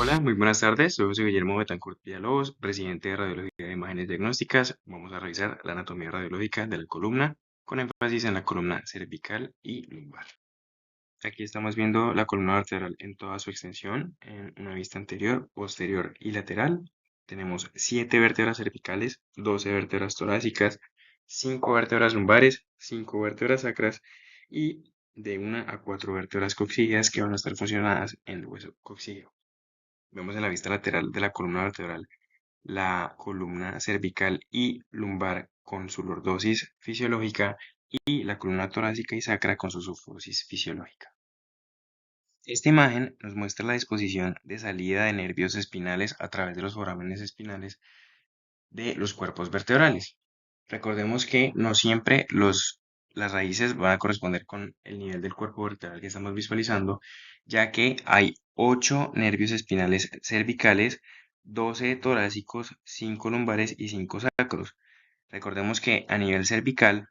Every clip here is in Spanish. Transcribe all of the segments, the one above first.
Hola, muy buenas tardes. Soy Guillermo Betancourt Villalobos, residente de Radiología de Imágenes Diagnósticas. Vamos a revisar la anatomía radiológica de la columna, con énfasis en la columna cervical y lumbar. Aquí estamos viendo la columna vertebral en toda su extensión, en una vista anterior, posterior y lateral. Tenemos 7 vértebras cervicales, 12 vértebras torácicas, 5 vértebras lumbares, 5 vértebras sacras y de 1 a 4 vértebras coxígeas que van a estar funcionadas en el hueso coxígeo. Vemos en la vista lateral de la columna vertebral la columna cervical y lumbar con su lordosis fisiológica y la columna torácica y sacra con su subfosis fisiológica. Esta imagen nos muestra la disposición de salida de nervios espinales a través de los forámenes espinales de los cuerpos vertebrales. Recordemos que no siempre las raíces van a corresponder con el nivel del cuerpo vertebral que estamos visualizando, ya que hay 8 nervios espinales cervicales, 12 torácicos, 5 lumbares y 5 sacros. Recordemos que a nivel cervical,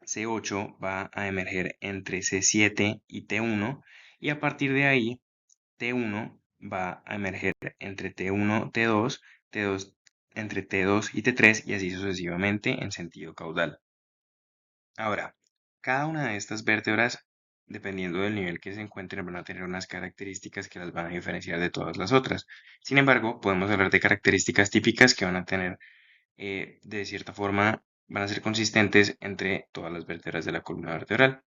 C8 va a emerger entre C7 y T1, y a partir de ahí, T1 va a emerger entre T1, T2, T2 entre T2 y T3 y así sucesivamente en sentido caudal. Ahora, cada una de estas vértebras, dependiendo del nivel que se encuentren, van a tener unas características que las van a diferenciar de todas las otras. Sin embargo, podemos hablar de características típicas que van a tener, de cierta forma, van a ser consistentes entre todas las vértebras de la columna vertebral.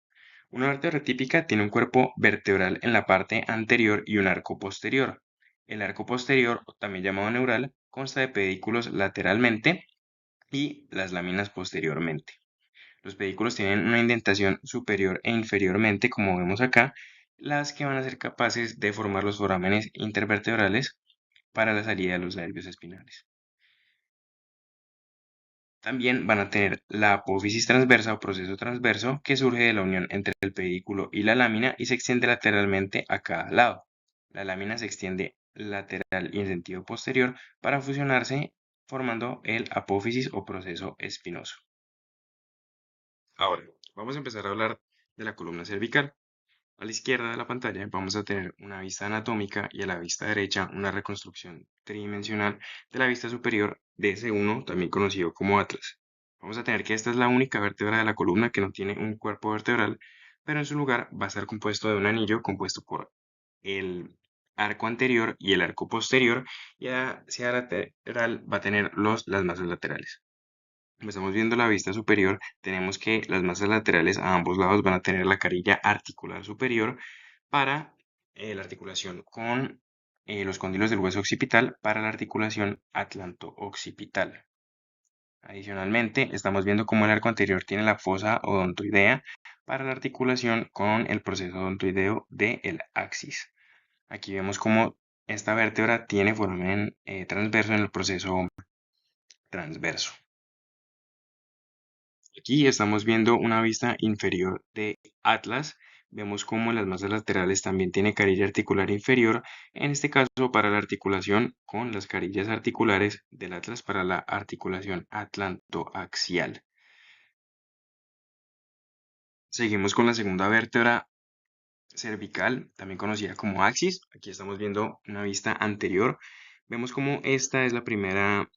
Una vértebra típica tiene un cuerpo vertebral en la parte anterior y un arco posterior. El arco posterior, también llamado neural, consta de pedículos lateralmente y las láminas posteriormente. Los pedículos tienen una indentación superior e inferiormente, como vemos acá, las que van a ser capaces de formar los forámenes intervertebrales para la salida de los nervios espinales. También van a tener la apófisis transversa o proceso transverso que surge de la unión entre el pedículo y la lámina y se extiende lateralmente a cada lado. La lámina se extiende lateral y en sentido posterior para fusionarse formando el apófisis o proceso espinoso. Ahora, vamos a empezar a hablar de la columna cervical. A la izquierda de la pantalla vamos a tener una vista anatómica y a la vista derecha una reconstrucción tridimensional de la vista superior de S1, también conocido como atlas. Vamos a tener que esta es la única vértebra de la columna que no tiene un cuerpo vertebral, pero en su lugar va a estar compuesto de un anillo compuesto por el arco anterior y el arco posterior, y hacia lateral va a tener las masas laterales. Como estamos viendo la vista superior, tenemos que las masas laterales a ambos lados van a tener la carilla articular superior para la articulación con los cóndilos del hueso occipital para la articulación atlanto-occipital. Adicionalmente, estamos viendo cómo el arco anterior tiene la fosa odontoidea para la articulación con el proceso odontoideo del axis. Aquí vemos cómo esta vértebra tiene foramen transverso en el proceso transverso. Aquí estamos viendo una vista inferior de atlas. Vemos cómo las masas laterales también tiene carilla articular inferior, en este caso para la articulación con las carillas articulares del atlas para la articulación atlantoaxial. Seguimos con la segunda vértebra cervical, también conocida como axis. Aquí estamos viendo una vista anterior. Vemos cómo esta es la primera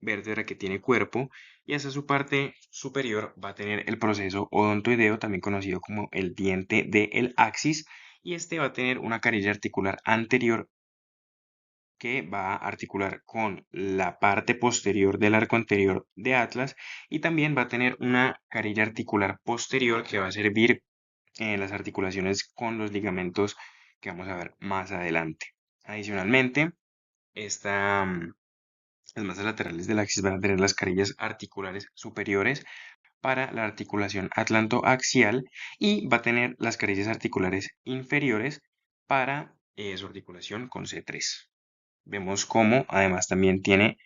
vértebra que tiene cuerpo y hacia su parte superior va a tener el proceso odontoideo, también conocido como el diente del axis, y este va a tener una carilla articular anterior que va a articular con la parte posterior del arco anterior de atlas y también va a tener una carilla articular posterior que va a servir en las articulaciones con los ligamentos que vamos a ver más adelante. Adicionalmente, esta las masas laterales del axis van a tener las carillas articulares superiores para la articulación atlantoaxial y va a tener las carillas articulares inferiores para su articulación con C3. Vemos cómo además también tiene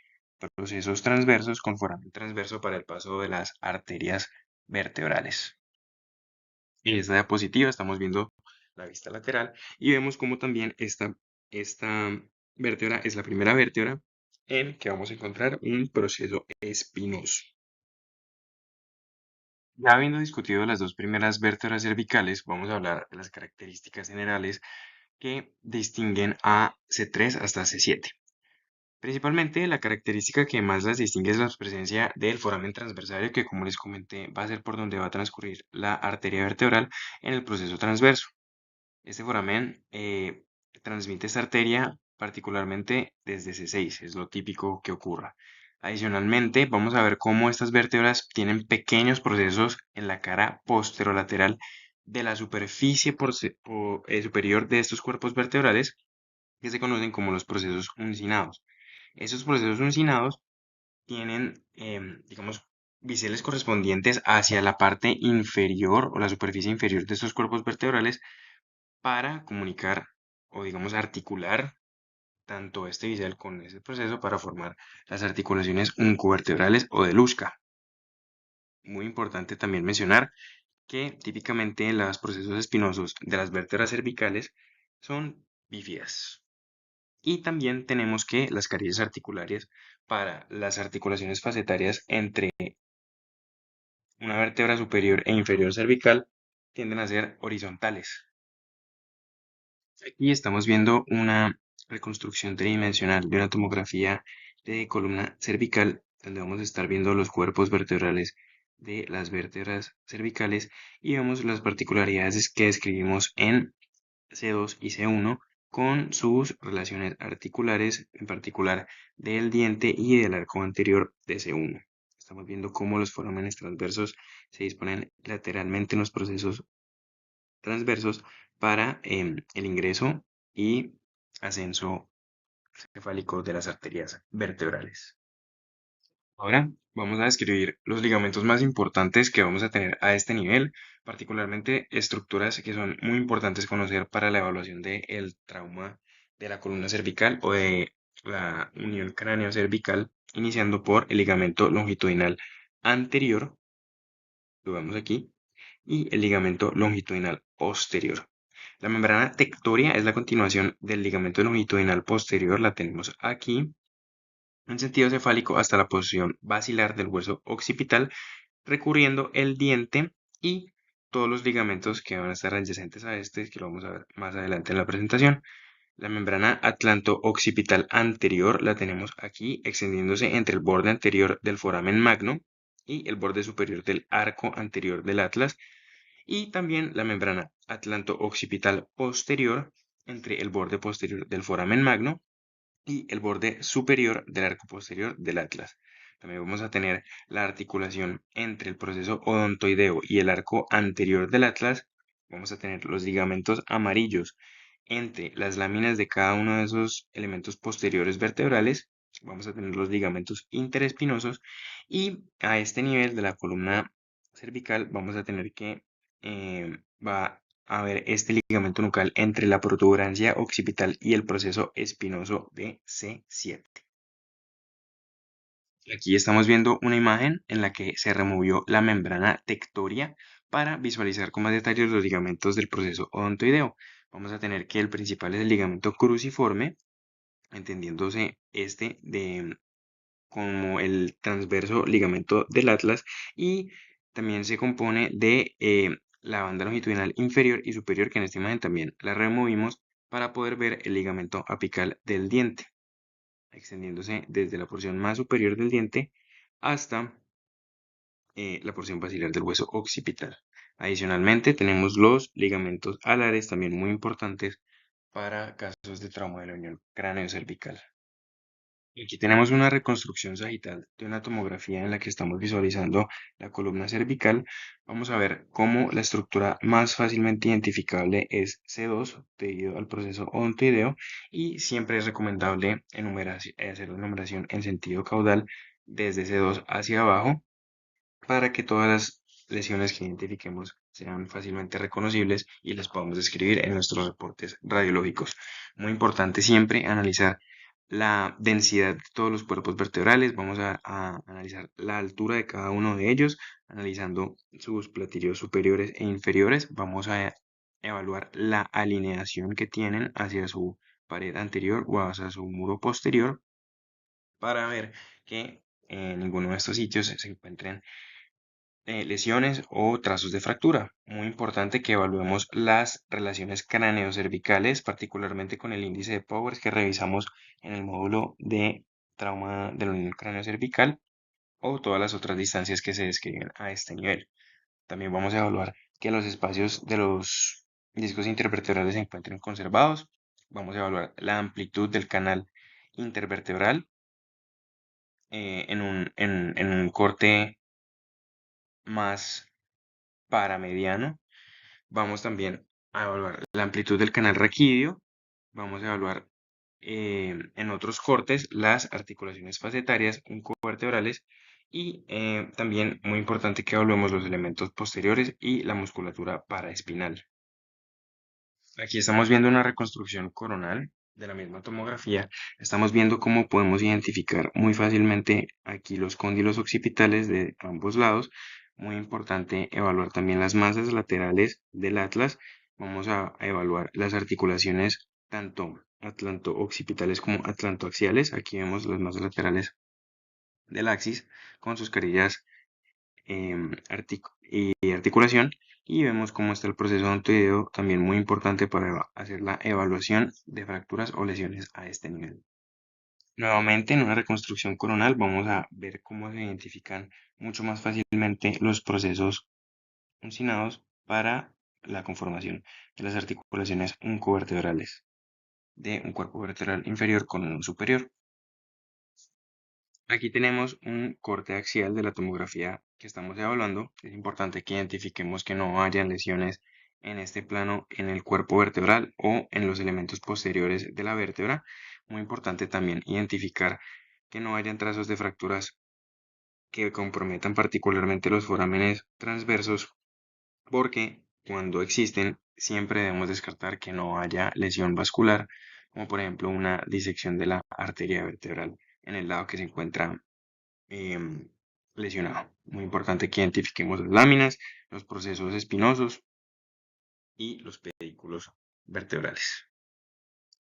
procesos transversos con foramen transverso para el paso de las arterias vertebrales. En esta diapositiva estamos viendo la vista lateral y vemos cómo también esta vértebra es la primera vértebra en que vamos a encontrar un proceso espinoso. Ya habiendo discutido las dos primeras vértebras cervicales, vamos a hablar de las características generales que distinguen a C3 hasta C7. Principalmente la característica que más las distingue es la presencia del foramen transversario, que como les comenté va a ser por donde va a transcurrir la arteria vertebral en el proceso transverso. Este foramen transmite esta arteria particularmente desde C6, es lo típico que ocurra. Adicionalmente, vamos a ver cómo estas vértebras tienen pequeños procesos en la cara posterolateral de la superficie superior de estos cuerpos vertebrales que se conocen como los procesos uncinados. Estos procesos uncinados tienen, digamos, biseles correspondientes hacia la parte inferior o la superficie inferior de estos cuerpos vertebrales para comunicar o, digamos, articular tanto este bisel con ese proceso para formar las articulaciones uncovertebrales o de Luschka. Muy importante también mencionar que típicamente los procesos espinosos de las vértebras cervicales son bífidas. Y también tenemos que las carillas articulares para las articulaciones facetarias entre una vértebra superior e inferior cervical tienden a ser horizontales. Aquí estamos viendo una reconstrucción tridimensional de una tomografía de columna cervical, donde vamos a estar viendo los cuerpos vertebrales de las vértebras cervicales y vemos las particularidades que describimos en C2 y C1 con sus relaciones articulares, en particular del diente y del arco anterior de C1. Estamos viendo cómo los forámenes transversos se disponen lateralmente en los procesos transversos para el ingreso y ascenso cefálico de las arterias vertebrales. Ahora vamos a describir los ligamentos más importantes que vamos a tener a este nivel, particularmente estructuras que son muy importantes conocer para la evaluación del trauma de la columna cervical o de la unión cráneo-cervical, iniciando por el ligamento longitudinal anterior, lo vemos aquí, y el ligamento longitudinal posterior. La membrana tectoria es la continuación del ligamento longitudinal posterior, la tenemos aquí, en sentido cefálico hasta la posición basilar del hueso occipital, recurriendo el diente y todos los ligamentos que van a estar adyacentes a este, que lo vamos a ver más adelante en la presentación. La membrana atlanto-occipital anterior la tenemos aquí, extendiéndose entre el borde anterior del foramen magno y el borde superior del arco anterior del atlas, y también la membrana atlanto-occipital posterior entre el borde posterior del foramen magno y el borde superior del arco posterior del atlas. También vamos a tener la articulación entre el proceso odontoideo y el arco anterior del atlas. Vamos a tener los ligamentos amarillos entre las láminas de cada uno de esos elementos posteriores vertebrales. Vamos a tener los ligamentos interespinosos y a este nivel de la columna cervical vamos a tener que va a ver este ligamento nucal entre la protuberancia occipital y el proceso espinoso de C7. Aquí estamos viendo una imagen en la que se removió la membrana tectoria para visualizar con más detalle los ligamentos del proceso odontoideo. Vamos a tener que el principal es el ligamento cruciforme, entendiéndose este de como el transverso ligamento del atlas, y también se compone de la banda longitudinal inferior y superior, que en esta imagen también la removimos para poder ver el ligamento apical del diente, extendiéndose desde la porción más superior del diente hasta la porción basilar del hueso occipital. Adicionalmente tenemos los ligamentos alares, también muy importantes para casos de trauma de la unión cráneo-cervical. Aquí tenemos una reconstrucción sagital de una tomografía en la que estamos visualizando la columna cervical. Vamos a ver cómo la estructura más fácilmente identificable es C2 debido al proceso odontoideo, y siempre es recomendable hacer la numeración en sentido caudal desde C2 hacia abajo para que todas las lesiones que identifiquemos sean fácilmente reconocibles y las podamos describir en nuestros reportes radiológicos. Muy importante siempre analizar la densidad de todos los cuerpos vertebrales. Vamos a analizar la altura de cada uno de ellos, analizando sus platillos superiores e inferiores. Vamos a evaluar la alineación que tienen hacia su pared anterior o hacia su muro posterior para ver que en ninguno de estos sitios se encuentren lesiones o trazos de fractura. Muy importante que evaluemos las relaciones craneocervicales, particularmente con el índice de Powers que revisamos en el módulo de trauma de la unión craneocervical o todas las otras distancias que se describen a este nivel. También vamos a evaluar que los espacios de los discos intervertebrales se encuentren conservados. Vamos a evaluar la amplitud del canal intervertebral en un corte más paramediano. Vamos también a evaluar la amplitud del canal raquídeo. Vamos a evaluar en otros cortes las articulaciones facetarias incovertebrales y también muy importante que evaluemos los elementos posteriores y la musculatura paraespinal. Aquí estamos viendo una reconstrucción coronal de la misma tomografía. Estamos viendo cómo podemos identificar muy fácilmente aquí los cóndilos occipitales de ambos lados. Muy importante evaluar también las masas laterales del atlas. Vamos a evaluar las articulaciones tanto atlanto-occipitales como atlantoaxiales. Aquí vemos las masas laterales del axis con sus carillas y articulación y vemos cómo está el proceso odontoideo, también muy importante para hacer la evaluación de fracturas o lesiones a este nivel. Nuevamente, en una reconstrucción coronal vamos a ver cómo se identifican mucho más fácilmente los procesos uncinados para la conformación de las articulaciones uncovertebrales de un cuerpo vertebral inferior con uno superior. Aquí tenemos un corte axial de la tomografía que estamos evaluando. Es importante que identifiquemos que no hayan lesiones en este plano en el cuerpo vertebral o en los elementos posteriores de la vértebra. Muy importante también identificar que no hayan trazos de fracturas que comprometan particularmente los forámenes transversos, porque cuando existen siempre debemos descartar que no haya lesión vascular, como por ejemplo una disección de la arteria vertebral en el lado que se encuentra em, lesionado. Muy importante que identifiquemos las láminas, los procesos espinosos y los pedículos vertebrales.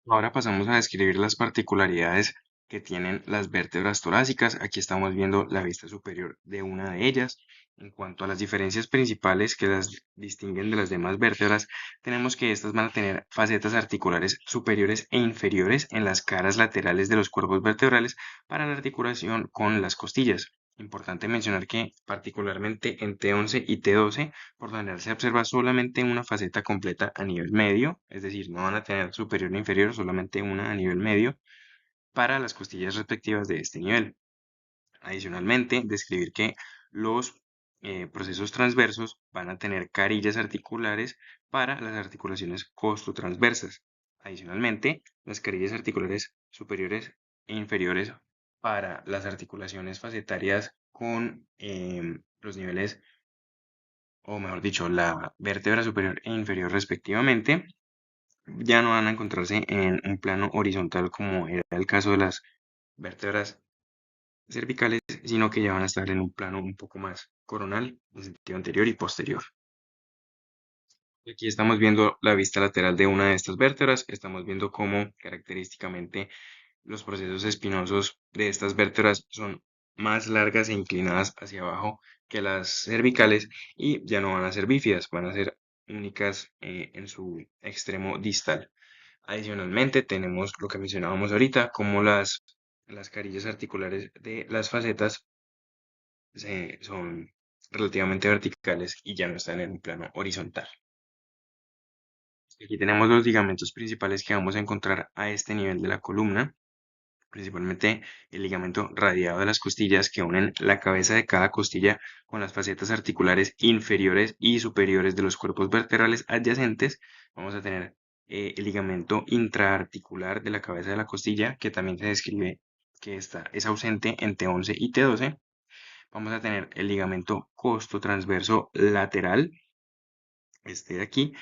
Ahora pasamos a describir las particularidades que tienen las vértebras torácicas. Aquí estamos viendo la vista superior de una de ellas. En cuanto a las diferencias principales que las distinguen de las demás vértebras, tenemos que estas van a tener facetas articulares superiores e inferiores en las caras laterales de los cuerpos vertebrales para la articulación con las costillas. Importante mencionar que particularmente en T11 y T12 por lo general se observa solamente una faceta completa a nivel medio, es decir, no van a tener superior ni inferior, solamente una a nivel medio para las costillas respectivas de este nivel. Adicionalmente, describir que los procesos transversos van a tener carillas articulares para las articulaciones costotransversas. Adicionalmente, las carillas articulares superiores e inferiores para las articulaciones facetarias con los niveles o mejor dicho, la vértebra superior e inferior respectivamente, ya no van a encontrarse en un plano horizontal como era el caso de las vértebras cervicales, sino que ya van a estar en un plano un poco más coronal, en sentido anterior y posterior. Aquí estamos viendo la vista lateral de una de estas vértebras, estamos viendo cómo característicamente los procesos espinosos de estas vértebras son más largas e inclinadas hacia abajo que las cervicales y ya no van a ser bífidas, van a ser únicas en su extremo distal. Adicionalmente tenemos lo que mencionábamos ahorita, como las carillas articulares de las facetas son relativamente verticales y ya no están en un plano horizontal. Aquí tenemos los ligamentos principales que vamos a encontrar a este nivel de la columna, principalmente el ligamento radiado de las costillas que unen la cabeza de cada costilla con las facetas articulares inferiores y superiores de los cuerpos vertebrales adyacentes. Vamos a tener el ligamento intraarticular de la cabeza de la costilla, que también se describe que es ausente en T11 y T12. Vamos a tener el ligamento costotransverso lateral, este de aquí,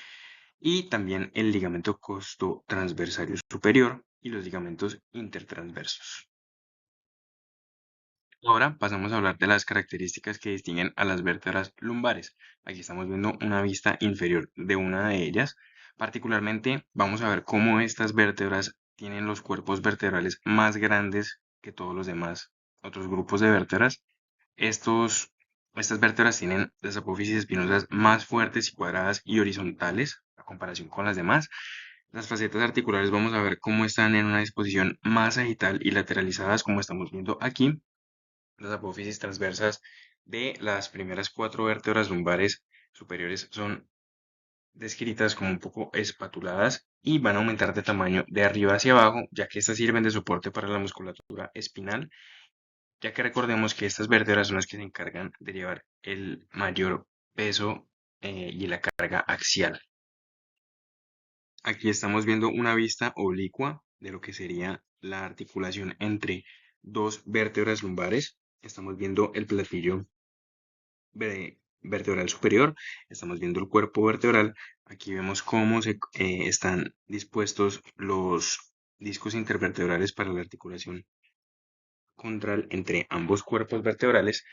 y también el ligamento costotransversario superior y los ligamentos intertransversos. Ahora pasamos a hablar de las características que distinguen a las vértebras lumbares. Aquí estamos viendo una vista inferior de una de ellas. Particularmente vamos a ver cómo estas vértebras tienen los cuerpos vertebrales más grandes que todos los demás otros grupos de vértebras. Estos Estas vértebras tienen las apófisis espinosas más fuertes y cuadradas y horizontales a comparación con las demás. Las facetas articulares vamos a ver cómo están en una disposición más sagital y lateralizadas, como estamos viendo aquí. Las apófisis transversas de las primeras 4 vértebras lumbares superiores son descritas como un poco espatuladas y van a aumentar de tamaño de arriba hacia abajo, ya que estas sirven de soporte para la musculatura espinal, ya que recordemos que estas vértebras son las que se encargan de llevar el mayor peso y la carga axial. Aquí estamos viendo una vista oblicua de lo que sería la articulación entre dos vértebras lumbares. Estamos viendo el platillo vertebral superior, estamos viendo el cuerpo vertebral. Aquí vemos cómo están dispuestos los discos intervertebrales para la articulación contral entre ambos cuerpos vertebrales.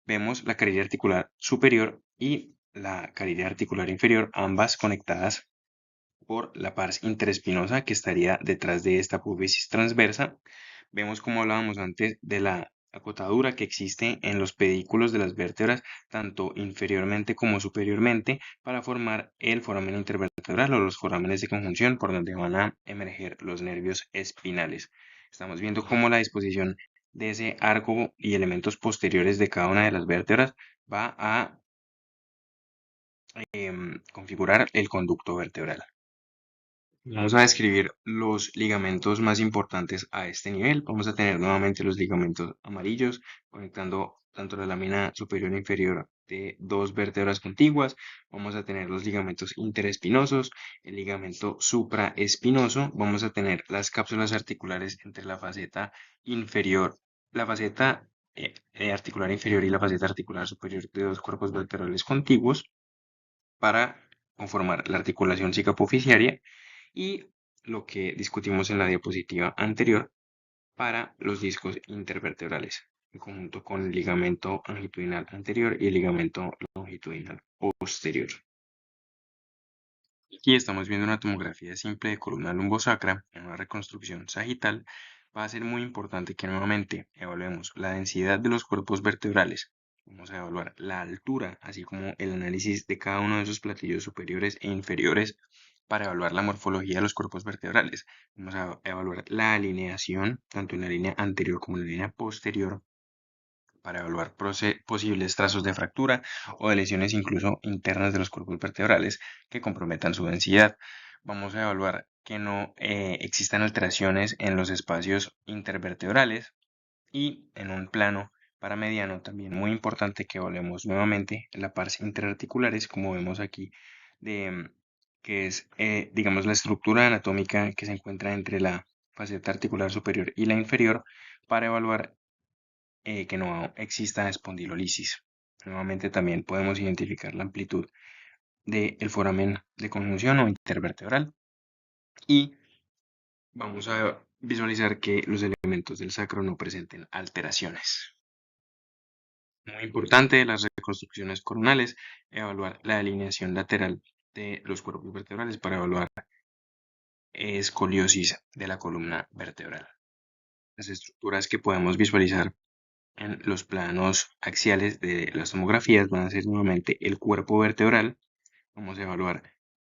Vemos la carilla articular superior y la carilla articular inferior, ambas conectadas por la pars interespinosa que estaría detrás de esta apófisis transversa. Vemos, como hablábamos antes, de la acotadura que existe en los pedículos de las vértebras, tanto inferiormente como superiormente, para formar el foramen intervertebral o los forámenes de conjunción por donde van a emerger los nervios espinales. Estamos viendo cómo la disposición de ese arco y elementos posteriores de cada una de las vértebras va a configurar el conducto vertebral. Vamos a describir los ligamentos más importantes a este nivel. Vamos a tener nuevamente los ligamentos amarillos conectando tanto la lámina superior e inferior de dos vértebras contiguas. Vamos a tener los ligamentos interespinosos, el ligamento supraespinoso. Vamos a tener las cápsulas articulares entre la faceta inferior, la faceta articular inferior y la faceta articular superior de dos cuerpos vertebrales contiguos para conformar la articulación cicapoficiaria y lo que discutimos en la diapositiva anterior para los discos intervertebrales, en conjunto con el ligamento longitudinal anterior y el ligamento longitudinal posterior. Aquí estamos viendo una tomografía simple de columna lumbosacra en una reconstrucción sagital. Va a ser muy importante que nuevamente evaluemos la densidad de los cuerpos vertebrales. Vamos a evaluar la altura, así como el análisis de cada uno de sus platillos superiores e inferiores para evaluar la morfología de los cuerpos vertebrales. Vamos a evaluar la alineación, tanto en la línea anterior como en la línea posterior, para evaluar posibles trazos de fractura o de lesiones incluso internas de los cuerpos vertebrales que comprometan su densidad. Vamos a evaluar que no existan alteraciones en los espacios intervertebrales y en un plano paramediano también muy importante que evaluemos nuevamente la pars interarticulares, como vemos aquí, que es digamos la estructura anatómica que se encuentra entre la faceta articular superior y la inferior, para evaluar que no exista espondilolisis. Nuevamente también podemos identificar la amplitud del foramen de conjunción o intervertebral y vamos a visualizar que los elementos del sacro no presenten alteraciones. Muy importante, las reconstrucciones coronales, evaluar la alineación lateral de los cuerpos vertebrales para evaluar escoliosis de la columna vertebral. Las estructuras que podemos visualizar en los planos axiales de las tomografías van a ser nuevamente el cuerpo vertebral. Vamos a evaluar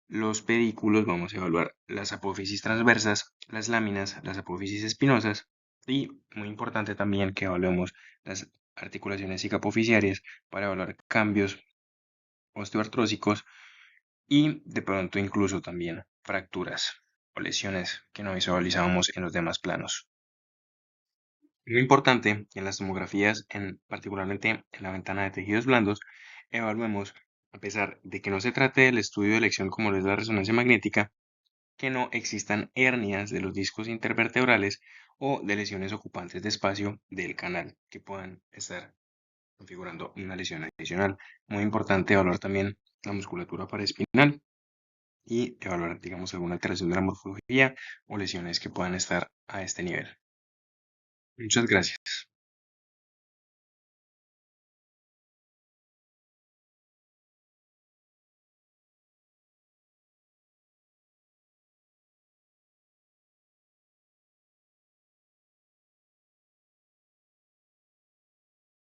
los pedículos, vamos a evaluar las apófisis transversas, las láminas, las apófisis espinosas y muy importante también que evaluemos las articulaciones cicapoficiarias para evaluar cambios osteoartrósicos y de pronto incluso también fracturas o lesiones que no visualizábamos en los demás planos. Muy importante que en las tomografías, particularmente en la ventana de tejidos blandos, evaluemos, a pesar de que no se trate del estudio de elección como lo es la resonancia magnética, que no existan hernias de los discos intervertebrales o de lesiones ocupantes de espacio del canal que puedan estar configurando una lesión adicional. Muy importante evaluar también la musculatura paraespinal y evaluar, digamos, alguna alteración de la morfología o lesiones que puedan estar a este nivel. Muchas gracias.